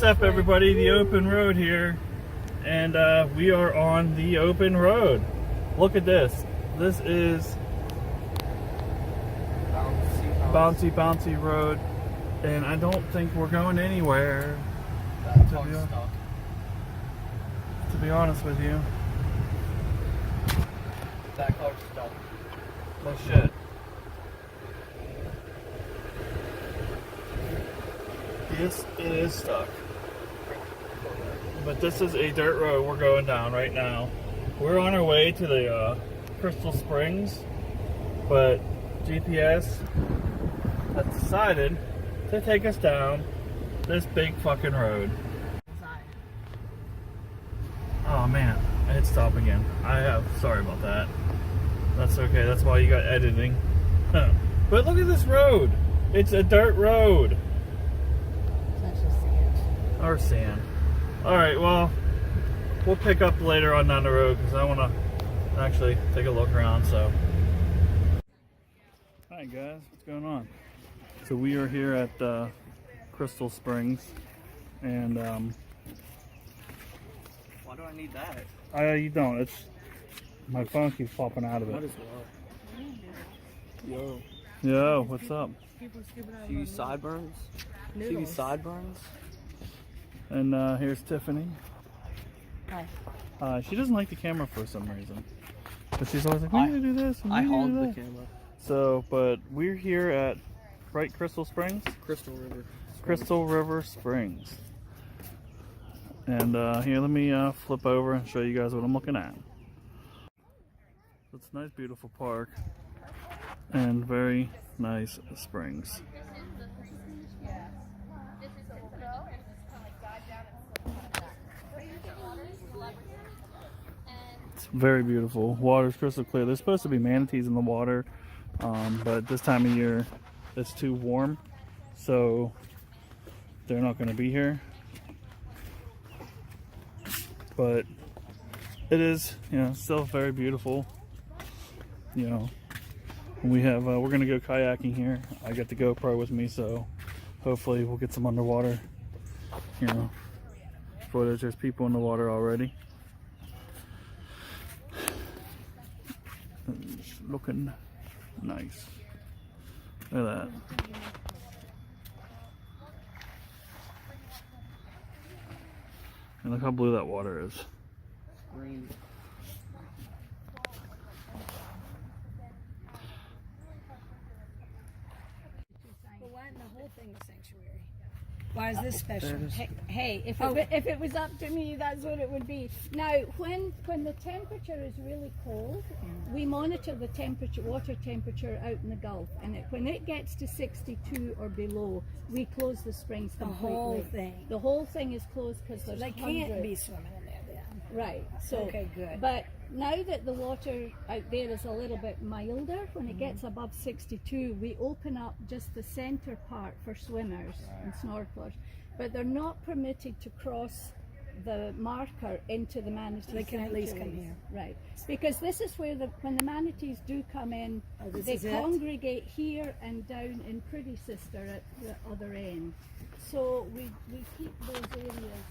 up, everybody? The open road here, and we are on the open road. Look at this. This is bouncy road, and I don't think we're going anywhere. To be honest with you. That car's stuck. Oh shit. Yes, it is stuck. But this is a dirt road we're going down right now. We're on our way to the Crystal Springs, but GPS has decided to take us down this big fucking road. Oh man, I hit stop again. Sorry about that. That's okay, that's why you got editing. But look at this road. It's a dirt road. That's just sand. Or sand. Alright, well, we'll pick up later on down the road because I want to actually take a look around, so. Hi guys, what's going on? So we are here at Crystal Springs, and Why do I need that? you don't. It's my phone keeps popping out of What it. is Yo. Yo, what's up? Few sideburns. Few Noodles. sideburns. And here's Tiffany. Hi. She doesn't like the camera for some reason, but she's always like, "We need to do this." And we I need to hog do the that." camera. So, but we're here at Crystal Springs. Crystal River. Crystal River Springs. And here, let me flip over and show you guys what I'm looking at. It's a nice, beautiful park and very nice springs. It's very beautiful. Water's crystal clear. There's supposed to be manatees in the water, but this time of year it's too warm, so they're not going to be here. But it is, still very beautiful. We have we're gonna go kayaking here. I got the GoPro with me, so hopefully we'll get some underwater footage. There's people in the water already. It's looking nice. Look at that. And look how blue that water is. Green. But why isn't the whole thing a sanctuary? Why is this special? Hey, if it was up to me, that's what it would be. Now, when the temperature is really cold, we monitor the temperature, water temperature out in the Gulf, and when it gets to 62 or below, we close the springs The completely. whole thing. The whole thing is closed because there's They can't hundreds. be swimming in there then. Right. So, Okay, good. But now that the water out there is a little bit milder, when it gets above 62, we open up just the center part for swimmers and snorkelers. But they're not permitted to cross the marker into the manatee. They can at least come sanctuaries. here. Right. Because this is where when the manatees do come in, this they is it? congregate here and down in Pretty Sister at the other end. So we keep those areas